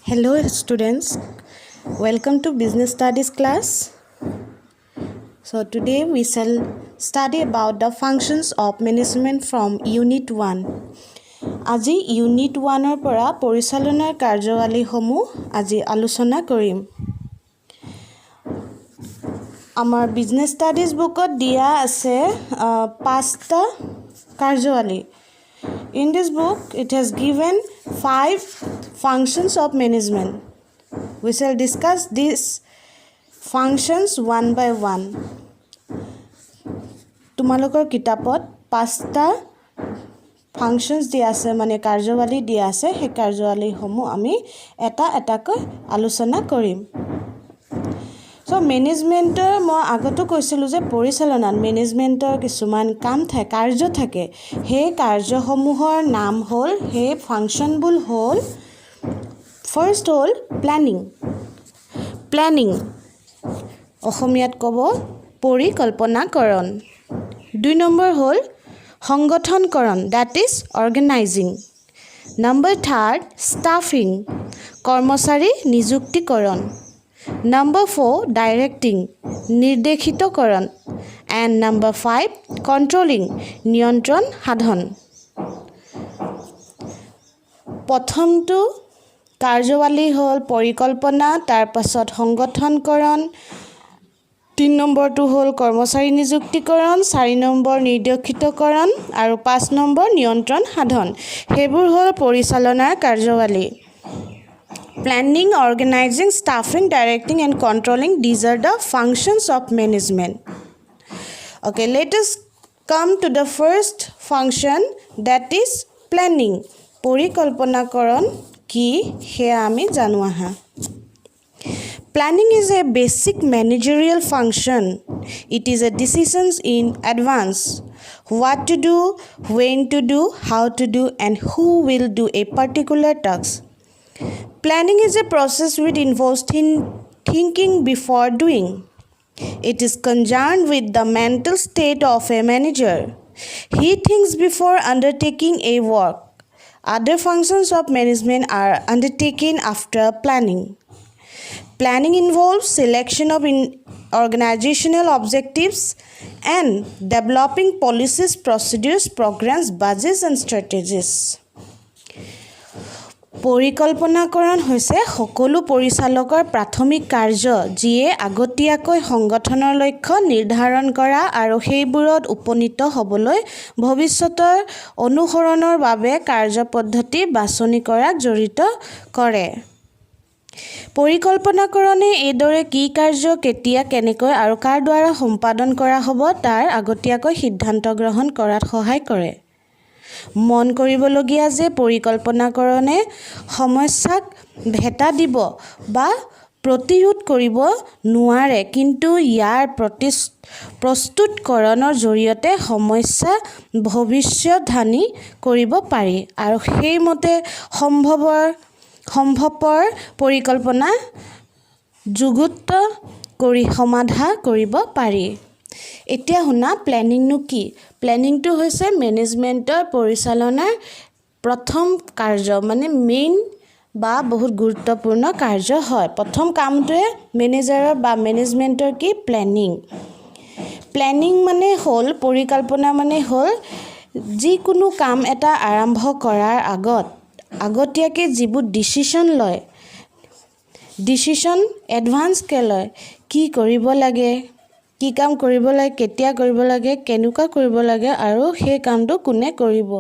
Hello students, welcome to business studies class. So today we shall study about the functions of management from unit 1. আজি unit 1 পৰা পৰিচালনাৰ কাৰ্যাৱলীসমূহ আজি আলোচনা কৰিম। আমাৰ business studies bookত দিয়া আছে 5টা কাৰ্যাৱলী। In this book, it has given 5 functions of management. We shall discuss these functions one by one. তোমালোকৰ কিতাপত 5টা functions দিয়া আছে মানে কাৰ্যাৱলী দিয়া আছে সেই কাৰ্যাৱলীসমূহ আমি এটা এটাকৈ আলোচনা কৰিম। So মেনেজমেন্টৰ মই আগতো কৈছিলো যে পৰিচালনাত মেনেজমেন্টৰ কিছুমান কাম থাকে কাৰ্য থাকে সেই কাৰ্যসমূহৰ নাম হ'ল সেই ফাংচনবুল হ'ল ফাৰ্স্ট হ'ল প্ল্যানিং অসমীয়াত ক'ব পৰিকল্পনাকৰণ 2 নম্বৰ হ'ল সংগঠনকৰণ that is organizing number 3 staffing কৰ্মচাৰী নিযুক্তিকৰণ Number 4, directing, নিৰ্দেশিতকৰণ and number 5, controlling, নিয়ন্ত্ৰণ সাধন। প্ৰথমটো কাৰ্যাৱলী হ'ল পৰিকল্পনা তাৰ পাছত সংগঠনকৰণ 3 নম্বৰটো হ'ল কৰ্মচাৰী নিযুক্তিকৰণ 4 নম্বৰ নিৰ্দেশিতকৰণ আৰু 5 নম্বৰ নিয়ন্ত্ৰণ সাধন সেইবোৰ হ'ল পৰিচালনাৰ কাৰ্যাৱলী Planning, organizing, staffing, directing and controlling these are the functions of management. Okay, let us come to the first function that is planning. Porikalpanakaran ki he ami janu aha. Planning is a basic managerial function. It is a decisions in advance. What to do, when to do, how to do and who will do a particular task. Planning is a process which involves thinking before doing. It is concerned with the mental state of a manager. He thinks before undertaking a work. Other functions of management are undertaken after planning. Planning involves selection of organizational objectives and developing policies, procedures, programs, budgets and strategies. পৰিকল্পনাকৰণ হৈছে সকলো পৰিচালকৰ প্ৰাথমিক কাৰ্য যিয়ে আগতীয়াকৈ সংগঠনৰ লক্ষ্য নিৰ্ধাৰণ কৰা আৰু সেইবোৰত উপনীত হ'বলৈ ভৱিষ্যতৰ অনুসৰণৰ বাবে কাৰ্যপদ্ধতি বাছনি কৰাক জড়িত কৰে পৰিকল্পনাকৰণে এইদৰে কি কাৰ্য কেতিয়া কেনেকৈ আৰু কাৰ দ্বাৰা সম্পাদন কৰা হ'ব তাৰ আগতীয়াকৈ সিদ্ধান্ত গ্ৰহণ কৰাত সহায় কৰে মন কৰিবলগীয়া যে পৰিকল্পনাকৰণে সমস্যাক ভেটা দিব বা প্ৰতিৰোধ কৰিব নোৱাৰে কিন্তু ইয়াৰ প্ৰস্তুতকৰণৰ জৰিয়তে সমস্যা ভৱিষ্যতধানী কৰিব পাৰি আৰু সেইমতে সম্ভৱপৰ পৰিকল্পনা যুগুত কৰি সমাধা কৰিব পাৰি এতিয়া শুনা প্ল্যানিংনো কি প্ল্যানিংটো হৈছে মেনেজমেন্টৰ পৰিচালনাৰ প্ৰথম কাৰ্য মানে মেইন বা বহুত গুৰুত্বপূৰ্ণ কাৰ্য হয় প্ৰথম কামটোৱে মেনেজাৰৰ বা মেনেজমেন্টৰ কি প্ল্যানিং মানে হ'ল পৰিকল্পনা মানে হ'ল যিকোনো কাম এটা আৰম্ভ কৰাৰ আগতীয়াকৈ যিবোৰ ডিসিশন এডভান্সকৈ লয় কি কৰিব লাগে কি কাম কৰিব লাগে কেতিয়া কৰিব লাগে কেনেকুৱা কৰিব লাগে আৰু সেই কামটো কোনে কৰিব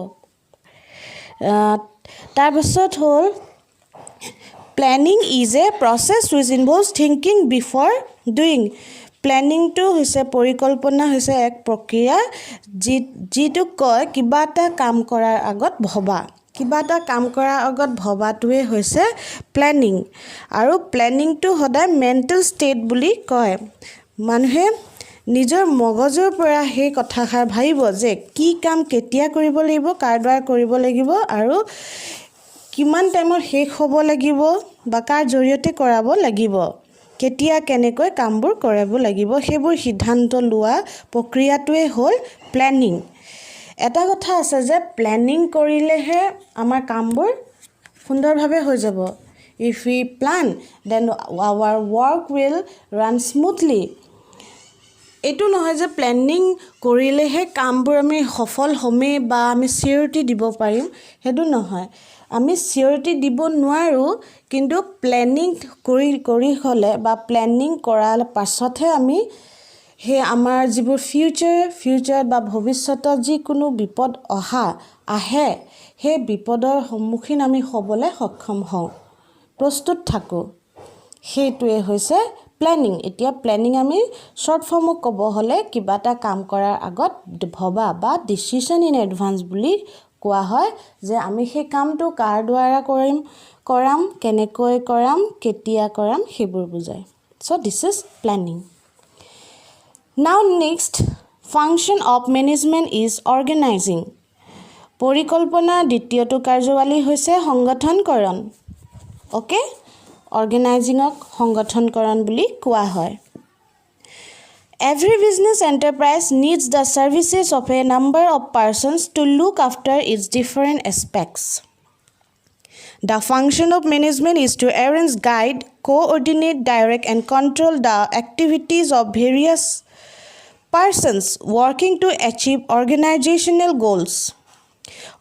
তাৰ পাছত হ'ল planning is a process which involves thinking before doing প্ল্যানিংটো হৈছে পৰিকল্পনা হৈছে এক প্ৰক্ৰিয়া যিটো কয় কিবা এটা কাম কৰাৰ আগত ভবা কিবা এটা কাম কৰাৰ আগত ভবাটোৱে হৈছে প্ল্যানিং আৰু প্ল্যানিংটো সদায় মেন্টাল ষ্টেট বুলি কয় মানুহে নিজৰ মগজৰ পৰা সেই কথাষাৰ ভাবিব যে কি কাম কেতিয়া কৰিব লাগিব কাৰ দ্বাৰা কৰিব লাগিব আৰু কিমান টাইমত শেষ হ'ব লাগিব বা কাৰ জৰিয়তে কৰাব লাগিব কেতিয়া কেনেকৈ কামবোৰ কৰাব লাগিব সেইবোৰ সিদ্ধান্ত লোৱা প্ৰক্ৰিয়াটোৱে হ'ল প্ল্যানিং এটা কথা আছে যে প্ল্যানিং কৰিলেহে আমাৰ কামবোৰ সুন্দৰভাৱে হৈ যাব If we plan, then our work will run smoothly. এইটো নহয় যে প্লেনিং কৰিলেহে কামবোৰ আমি সফল হ'মেই বা আমি চিৰিয়ৰিটি দিব পাৰিম, সেইটো নহয়। আমি চিৰিয়ৰিটি দিব নোৱাৰোঁ, কিন্তু প্লেনিং কৰি হ'লে বা প্লেনিং কৰাৰ পাছতহে আমি সেই আমাৰ যিবোৰ ফিউচাৰত বা ভৱিষ্যতত যিকোনো বিপদ আহে সেই বিপদৰ সন্মুখীন আমি হ'বলৈ সক্ষম হওঁ, প্ৰস্তুত থাকোঁ। সেইটোৱে হৈছে প্লেনিং। এতিয়া প্লেনিং আমি শ্বৰ্ট ফৰ্মত ক'ব হ'লে কিবা এটা কাম কৰাৰ আগত ভবা বা ডিচিশ্যন ইন এডভান্স বুলি কোৱা হয়, যে আমি সেই কামটো কাৰ দ্বাৰা কৰাম, কেনেকৈ কৰাম, কেতিয়া কৰাম, সেইবোৰ বুজায়। চ' দিছ ইজ প্লেনিং। নাও next function of management is organising. পৰিকল্পনাৰ দ্বিতীয়টো কাৰ্যাৱলী হৈছে সংগঠনকৰণ। অ'কে, অৰ্গেনাইজিঙক সংগঠনকৰণ বুলি কোৱা হয়। Every business enterprise needs the services of a number of persons to look after its different aspects. The function of management is to arrange, guide, coordinate, direct, and control the activities of various persons working to achieve organizational goals.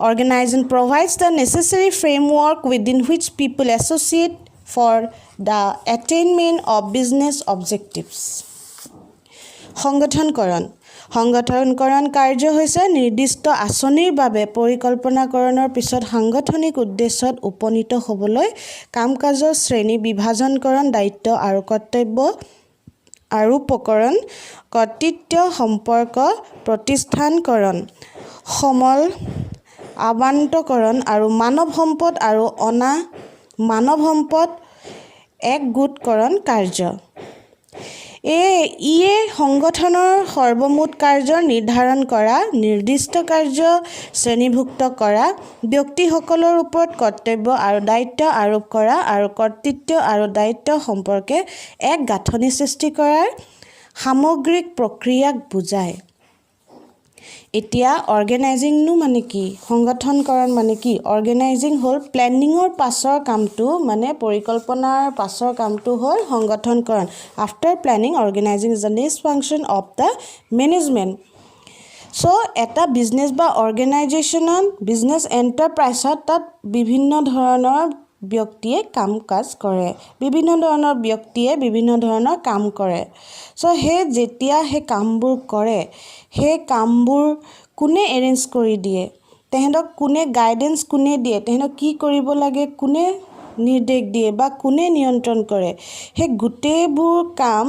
Organizing provides the necessary framework within which people associate for the attainment of business objectives. সংগঠনকৰণ কাৰ্য হৈছে নিৰ্দিষ্ট আঁচনিৰ বাবে পৰিকল্পনাকৰণৰ পিছত সাংগঠনিক উদ্দেশ্যত উপনীত হ'বলৈ কাম কাজৰ শ্ৰেণী বিভাজনকৰণ, দায়িত্ব আৰু কৰ্তব্য আৰোপকৰণ, কৰ্তৃত্ব সম্পৰ্ক প্ৰতিষ্ঠানকৰণ, সমল আবণ্টনকৰণ আৰু মানৱ সম্পদ একগোটকৰণ কাৰ্য। ইয়ে সংগঠনৰ সৰ্বমুঠ কাৰ্য নিৰ্ধাৰণ কৰা, নিৰ্দিষ্ট কাৰ্য শ্ৰেণীভুক্ত কৰা, ব্যক্তিসকলৰ ওপৰত কৰ্তব্য আৰু দায়িত্ব আৰোপ কৰা আৰু কৰ্তৃত্ব আৰু দায়িত্ব সম্পৰ্কে এক গাঁথনি সৃষ্টি কৰাৰ সামগ্ৰিক প্ৰক্ৰিয়াক বুজায়। এতিয়া অৰ্গেনাইজিংনো মানে কি, সংগঠনকৰণ মানে কি? অৰ্গেনাইজিং হ'ল প্লেনিঙৰ পাছৰ কামটো, মানে পৰিকল্পনাৰ পাছৰ কামটো হ'ল সংগঠনকৰণ। After planning, organising is the next function of the management. So' এটা বিজনেছ বা অৰ্গেনাইজেশ্যনত, বিজনেছ এণ্টাৰপ্ৰাইজত তাত বিভিন্ন ধৰণৰ ব্যক্তিয়ে কাম কাজ কৰে, বিভিন্ন ধৰণৰ ব্যক্তিয়ে বিভিন্ন ধৰণৰ কাম কৰে। চ' যেতিয়া সেই কামবোৰ কৰে, সেই কামবোৰ কোনে এৰেঞ্জ কৰি দিয়ে, তেহেঁতক কোনে গাইডেঞ্চ কোনে দিয়ে, তেহেঁতক কি কৰিব লাগে কোনে নিৰ্দেশ দিয়ে বা কোনে নিয়ন্ত্ৰণ কৰে, সেই গোটেইবোৰ কাম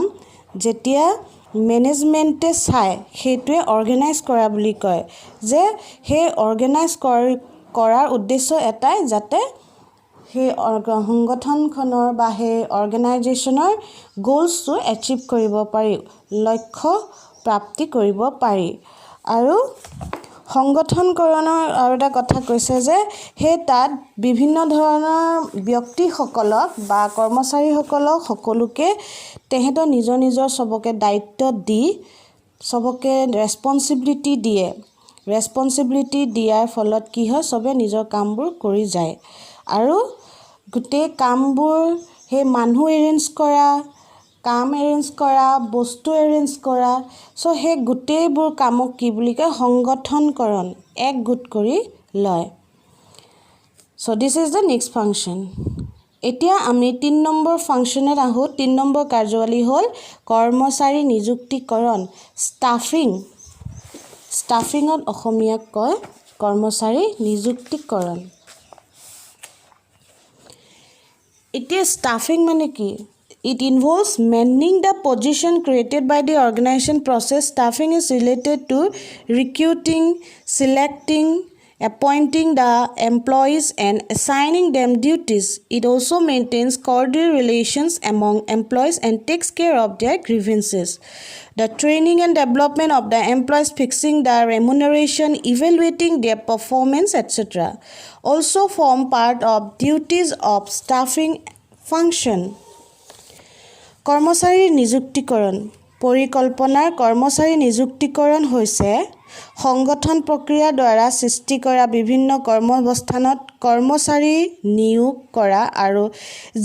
যেতিয়া মেনেজমেণ্টে চায়, সেইটোৱে অৰ্গেনাইজ কৰা বুলি কয়। যে সেই অৰ্গেনাইজ কৰাৰ উদ্দেশ্য এটাই, যাতে সেই সংগঠনখনৰ বা সেই অৰ্গেনাইজেশ্যনৰ গ'লছটো এচিভ কৰিব পাৰি, লক্ষ্য প্ৰাপ্তি কৰিব পাৰি। আৰু সংগঠনকৰণৰ আৰু এটা কথা কৈছে যে সেই তাত বিভিন্ন ধৰণৰ ব্যক্তিসকলক বা কৰ্মচাৰীসকলক সকলোকে তেহেঁতৰ নিজৰ চবকে দায়িত্ব দি চবকে ৰেছপনচিবিলিটি দিয়ে। ৰেছপনচিবিলিটি দিয়াৰ ফলত কি হয়, চবে নিজৰ কামবোৰ কৰি যায়। আৰু গোটেই কামবোৰ সেই মানুহ এৰেঞ্জ কৰা, কাম এৰেঞ্জ কৰা, বস্তু এৰেঞ্জ কৰা, চ' সেই গোটেইবোৰ কামক কি বুলি কয়, সংগঠনকৰণ, একগোট কৰি লয়। So' this is the next function. এতিয়া আমি ৩ নম্বৰ ফাংচনত আহোঁ। ৩ নম্বৰ কাৰ্যাৱলী হ'ল কৰ্মচাৰী নিযুক্তিকৰণ, ষ্টাফিঙত অসমীয়াত কয় কৰ্মচাৰী নিযুক্তিকৰণ। এতিয়া ষ্টাফিং মানে কি? It involves manning the position created by the organization process. Staffing is related to recruiting, selecting, appointing the employees and assigning them duties. It also maintains cordial relations among employees and takes care of their grievances. The training and development of the employees, fixing the remuneration, evaluating their performance, etc. also form part of duties of staffing function. কৰ্মচাৰীৰ নিযুক্তিকৰণ। পৰিকল্পনাৰ কৰ্মচাৰী নিযুক্তিকৰণ হৈছে সংগঠন প্ৰক্ৰিয়াৰ দ্বাৰা সৃষ্টি কৰা বিভিন্ন কৰ্মস্থানত কৰ্মচাৰী নিয়োগ কৰা আৰু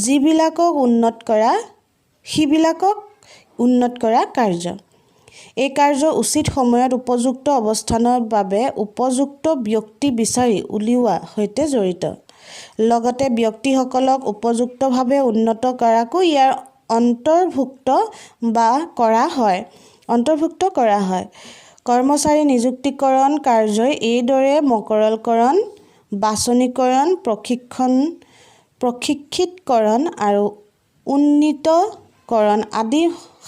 যিবিলাকক উন্নত কৰা কাৰ্য। এই কাৰ্য উচিত সময়ত উপযুক্ত অৱস্থানৰ বাবে উপযুক্ত ব্যক্তি বিচাৰি উলিওৱাৰ সৈতে জড়িত। লগতে ব্যক্তিসকলক উপযুক্তভাৱে উন্নত কৰাকো ইয়াৰ অন্তৰ্ভুক্ত কৰা হয়। কৰ্মচাৰী নিযুক্তিকৰণ কাৰ্যই এইদৰে মকৰলকৰণ, বাছনিকৰণ, প্ৰশিক্ষিতকৰণ আৰু উন্নীতকৰণ আদি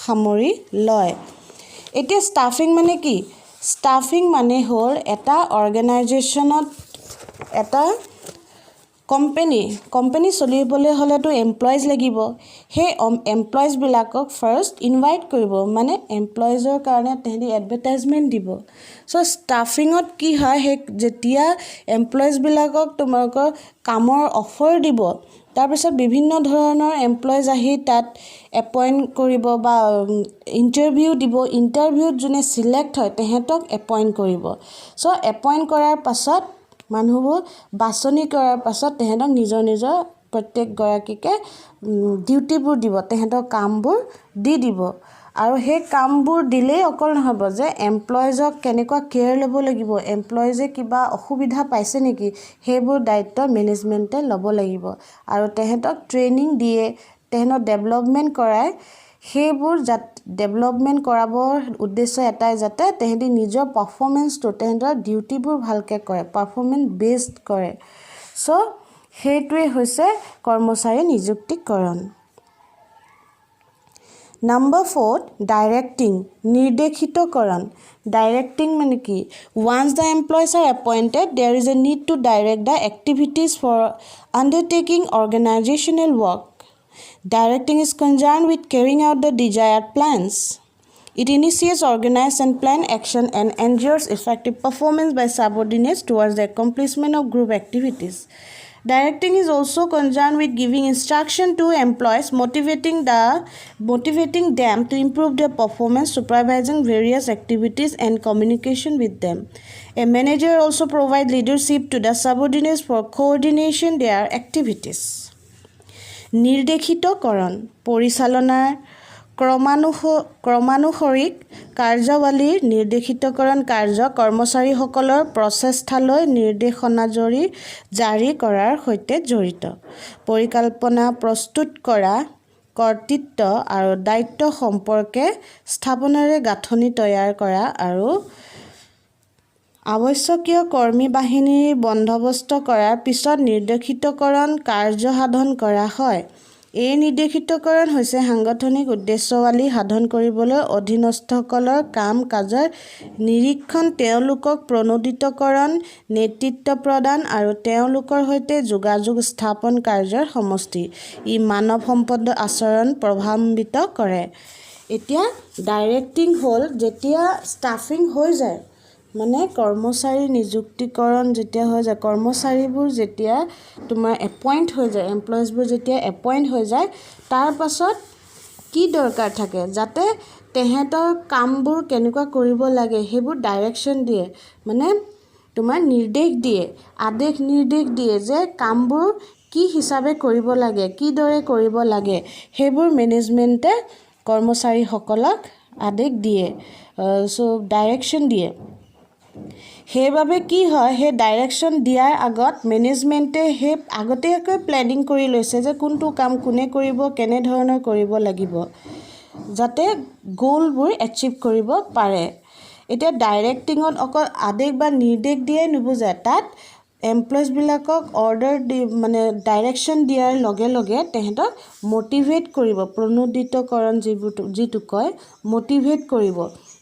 সামৰি লয়। এতিয়া ষ্টাফিং মানে কি? ষ্টাফিং মানে হ'ল এটা অৰ্গেনাইজেশ্যনত এটা কোম্পানী চলিবলৈ হ'লেতো এমপ্লয়িজ লাগিব। সেই এমপ্লয়িজবিলাকক ফাৰ্ষ্ট ইনভাইট কৰিব, মানে এমপ্লয়িজৰ কাৰণে তেহেঁতি এডভাৰটাইজমেণ্ট দিব। চ' ষ্টাফিঙত কি হয়, সেই যেতিয়া এমপ্লয়িজবিলাকক তোমালোকৰ কামৰ অফাৰ দিব, তাৰপিছত বিভিন্ন ধৰণৰ এমপ্লয়িজ আহি তাত এপইণ্ট কৰিব বা ইণ্টাৰভিউ দিব। ইণ্টাৰভিউত যোনে চিলেক্ট হয় তেহেঁতক এপইণ্ট কৰিব। চ' এপইণ্ট কৰাৰ পাছত মানুহবোৰ বাছনি কৰাৰ পাছত তেহেঁতক নিজৰ প্ৰত্যেকগৰাকীকে ডিউটিবোৰ দিব, তেহেঁতৰ কামবোৰ দি দিব। আৰু সেই কামবোৰ দিলেই অকল নহ'ব যে এমপ্লয়িজক কেনেকুৱা কেয়াৰ ল'ব লাগিব, এমপ্লয়িজে কিবা অসুবিধা পাইছে নেকি, সেইবোৰ দায়িত্ব মেনেজমেণ্টে ল'ব লাগিব। আৰু তেহেঁতক ট্ৰেইনিং দিয়ে, তেহেঁতক ডেভেলপমেণ্ট কৰায়। সেইবোৰ ডেভেলপমেণ্ট কৰাবৰ উদ্দেশ্য এটাই, যাতে তেহেঁতি নিজৰ পাৰফৰ্মেঞ্চটো, তেহেঁতৰ ডিউটিবোৰ ভালকৈ কৰে, পাৰফৰ্মেঞ্চ বেছড কৰে। চ' সেইটোৱে হৈছে কৰ্মচাৰী নিযুক্তিকৰণ। নম্বৰ 4, ডাইৰেক্টিং, নিৰ্দেশিতকৰণ। ডাইৰেক্টিং মানে কি? Once the employees are appointed, there is a need to direct the activities for undertaking organizational work. Directing is concerned with carrying out the desired plans. It initiates, organizes, and plans action and ensures effective performance by subordinates towards the accomplishment of group activities. Directing is also concerned with giving instruction to employees, motivating them to improve their performance, supervising various activities, and communication with them. A manager also provides leadership to the subordinates for coordination their activities. নিৰ্দেশিতকৰণ, পৰিচালনাৰ ক্ৰমানুসৰিক কাৰ্যাৱলীৰ নিৰ্দেশিতকৰণ কাৰ্য কৰ্মচাৰীসকলৰ প্ৰচেষ্টালৈ নিৰ্দেশনা জাৰি কৰাৰ সৈতে জড়িত। পৰিকল্পনা প্ৰস্তুত কৰা, কৰ্তৃত্ব আৰু দায়িত্ব সম্পৰ্কে স্থাপনেৰে গাঁথনি তৈয়াৰ কৰা আৰু আৱশ্যকীয় কৰ্মী বাহিনীৰ বন্দোবস্ত কৰাৰ পিছত নিৰ্দেশিতকৰণ কাৰ্য সাধন কৰা হয়। এই নিৰ্দেশিতকৰণ হৈছে সাংগঠনিক উদ্দেশ্যাৱলী সাধন কৰিবলৈ অধীনস্থসকলৰ কাম-কাজৰ নিৰীক্ষণ, তেওঁলোকক প্ৰণোদিতকৰণ, নেতৃত্ব প্ৰদান আৰু তেওঁলোকৰ সৈতে যোগাযোগ স্থাপন কাৰ্যৰ সমষ্টি। ই মানৱ সম্পদ আচৰণ প্ৰভাৱান্বিত কৰে। এতিয়া ডাইৰেক্টিং হ'ল যেতিয়া ষ্টাফিং হৈ যায়, মানে কৰ্মচাৰী নিযুক্তিকৰণ যেতিয়া হৈ যায়, কৰ্মচাৰীবোৰ যেতিয়া তোমাৰ এপইণ্ট হৈ যায়, এমপ্লয়িজবোৰ যেতিয়া এপইণ্ট হৈ যায়, তাৰ পাছত কি দৰকাৰ থাকে, যাতে তেহেঁতৰ কামবোৰ কেনেকুৱা কৰিব লাগে সেইবোৰ ডাইৰেকশ্যন দিয়ে, মানে তোমাৰ নিৰ্দেশ দিয়ে, আদেশ নিৰ্দেশ দিয়ে যে কামবোৰ কি হিচাপে কৰিব লাগে, কিদৰে কৰিব লাগে, সেইবোৰ মেনেজমেণ্টে কৰ্মচাৰীসকলক আদেশ দিয়ে, ডাইৰেকশ্যন দিয়ে। সেইবাবে কি হয়, সেই ডাইৰেকশ্যন দিয়াৰ আগত মেনেজমেণ্টে সেই আগতীয়াকৈ প্লেনিং কৰি লৈছে যে কোনটো কাম কোনে কৰিব, কেনেধৰণৰ কৰিব লাগিব, যাতে গ'লবোৰ এচিভ কৰিব পাৰে। এতিয়া ডাইৰেক্টিঙত অকল আদেশ বা নিৰ্দেশ দিয়াই নুবুজায়, তাত এমপ্লয়িজবিলাকক অৰ্ডাৰ মানে ডাইৰেকশ্যন দিয়াৰ লগে লগে তেহেঁতক মটিভেট কৰিব, প্ৰণোদিতকৰণ যিটো কয়, মটিভেট কৰিব,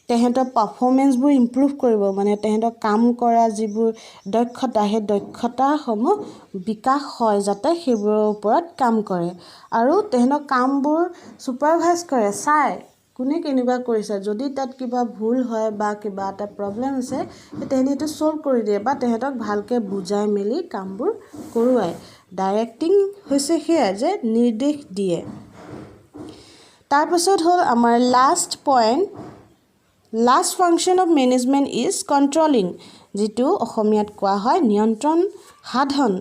তেহেঁতৰ পাৰফৰ্মেঞ্চবোৰ ইম্প্ৰুভ কৰিব, মানে তেহেঁতক কাম কৰা যিবোৰ দক্ষতা, সেই দক্ষতাসমূহ বিকাশ হয় যাতে সেইবোৰৰ ওপৰত কাম কৰে। আৰু তেহেঁতক কামবোৰ ছুপাৰভাইজ কৰে, চায় কোনে কেনেকুৱা কৰিছে, যদি তাত কিবা ভুল হয় বা কিবা এটা প্ৰব্লেম হৈছে তেহেঁতি সেইটো ছল্ভ কৰি দিয়ে বা তেহেঁতক ভালকৈ বুজাই মেলি কামবোৰ কৰোৱায়। ডাইৰেক্টিং হৈছে সেয়া যে নিৰ্দেশ দিয়ে। তাৰপাছত হ'ল আমাৰ last point, Last function of management is controlling, যিটো অসমীয়াত কোৱা হয় নিয়ন্ত্ৰণ সাধন।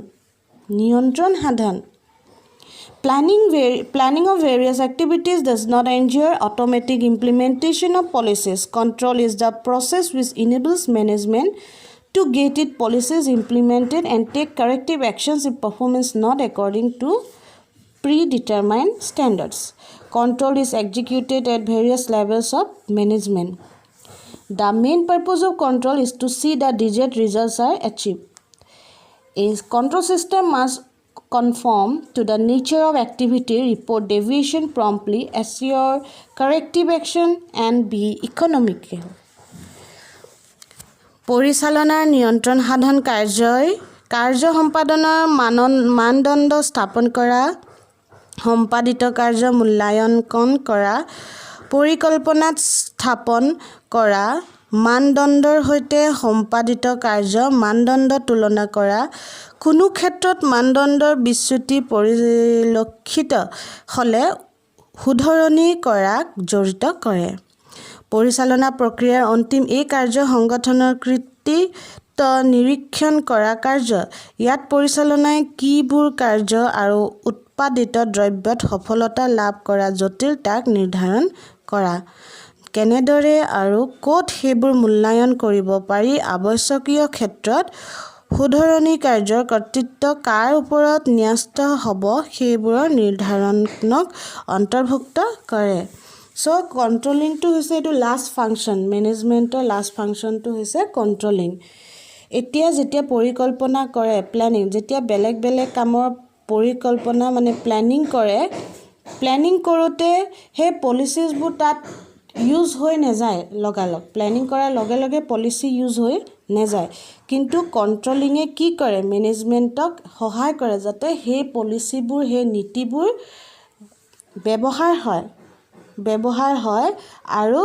Planning of various activities does not ensure automatic implementation of policies. Control is the process which enables management to get its policies implemented and take corrective actions if performance not according to predetermined standards. Control is executed at various levels of management. The main purpose of control is to see that desired results are achieved. A control system must conform to the nature of activity, report deviation promptly, assure corrective action, and be economical. পৰিচালনাৰ নিয়ন্ত্ৰণ সাধন কাৰ্য সম্পাদনৰ মানদণ্ড স্থাপন কৰা, সম্পাদিত কাৰ্য মূল্যাঙ্কন কৰা, পৰিকল্পনাত স্থাপন কৰা, মানদণ্ডৰ সৈতে সম্পাদিত কাৰ্য মানদণ্ড তুলনা কৰা, কোনো ক্ষেত্ৰত মানদণ্ডৰ বিচ্যুতি পৰিলক্ষিত হ'লে শুধৰণি কৰাক জড়িত কৰে। পৰিচালনা প্ৰক্ৰিয়াৰ অন্তিম এই কাৰ্য সংগঠনৰ কৃতিত্ব নিৰীক্ষণ কৰা কাৰ্য। ইয়াত পৰিচালনাই কিবোৰ কাৰ্য আৰু উৎপাদিত দ্ৰব্যত সফলতা লাভ কৰা জটিল তাক নিৰ্ধাৰণ কৰা। কেনেদৰে আৰু ক'ত সেইবোৰ মূল্যায়ন কৰিব পাৰি, আৱশ্যকীয় ক্ষেত্ৰত শুধৰণি কাৰ্যৰ কৰ্তৃত্ব কাৰ ওপৰত ন্যস্ত হ'ব সেইবোৰৰ নিৰ্ধাৰণক অন্তৰ্ভুক্ত কৰে। চ' কণ্ট্ৰলিংটো হৈছে এইটো লাষ্ট ফাংচন, মেনেজমেণ্টৰ লাষ্ট ফাংচনটো হৈছে কণ্ট্ৰলিং। এতিয়া যেতিয়া পৰিকল্পনা কৰে, প্লেনিং, যেতিয়া বেলেগ বেলেগ কামৰ পৰিকল্পনা মানে প্লেনিং কৰে, প্লেনিং কৰোঁতে সেই পলিচিছবোৰ তাত ইউজ হৈ নাযায় লগালগ। প্লেনিং কৰাৰ লগে লগে পলিচি ইউজ হৈ নাযায়, কিন্তু কণ্ট্ৰলিঙে কি কৰে, মেনেজমেণ্টক সহায় কৰে যাতে সেই পলিচিবোৰ, সেই নীতিবোৰ ব্যৱহাৰ হয় আৰু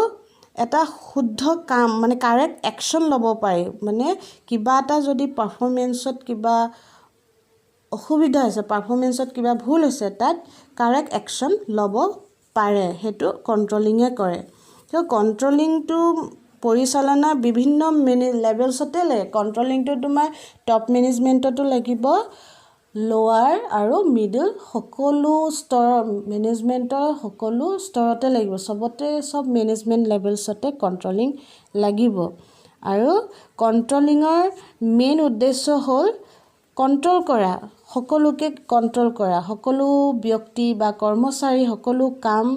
এটা শুদ্ধ কাম মানে কাৰেক্ট একশ্যন ল'ব পাৰি। মানে কিবা এটা যদি পাৰফৰ্মেঞ্চত কিবা অসুবিধা হৈছে, পাৰফৰ্মেঞ্চত কিবা ভুল হৈছে, তাত কাৰেক্ট একশ্যন ল'ব পাৰে, সেইটো কণ্ট্ৰলিঙে কৰে। তো কণ্ট্ৰলিংটো পৰিচালনাৰ বিভিন্ন লেভেলছতে লাগে। কণ্ট্ৰলিংটো তোমাৰ টপ মেনেজমেণ্টতো লাগিব, লোৱাৰ আৰু মিডল সকলো মেনেজমেণ্টৰ সকলো স্তৰতে লাগিব, চব মেনেজমেণ্ট লেভেলছতে কণ্ট্ৰলিং লাগিব। আৰু কণ্ট্ৰলিঙৰ মেইন উদ্দেশ্য হ'ল কণ্ট্ৰল কৰা, সকলোকে কণ্ট্ৰল কৰা, সকলো ব্যক্তি বা কৰ্মচাৰী, সকলো কাম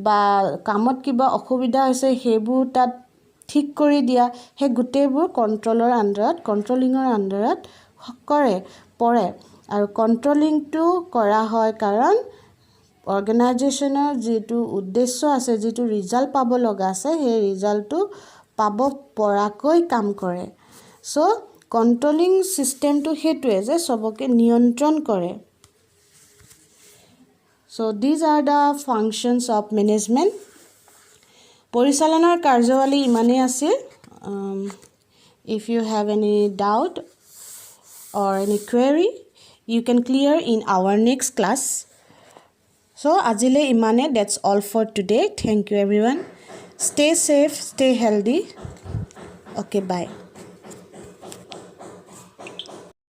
বা কামত কিবা অসুবিধা হৈছে সেইবোৰ তাত ঠিক কৰি দিয়া, সেই গোটেইবোৰ কণ্ট্ৰলিঙৰ আণ্ডাৰত পৰে। আৰু কণ্ট্ৰলিংটো কৰা হয় কাৰণ অৰ্গেনাইজেশ্যনৰ যিটো উদ্দেশ্য আছে, যিটো ৰিজাল্ট পাব লগা আছে, সেই ৰিজাল্টটো পাব পৰাকৈ কাম কৰে। চ' কণ্ট্ৰলিং ছিষ্টেমটো সেইটোৱে যে চবকে নিয়ন্ত্ৰণ কৰে। So' these are the functions of management. পৰিচালনাৰ কাৰ্যাৱলী ইমানেই আছিল। If you have any doubt or any query, you can clear in our next class. So ajile imane, that's all for today. Thank you everyone. Stay safe, stay healthy. Okay, bye.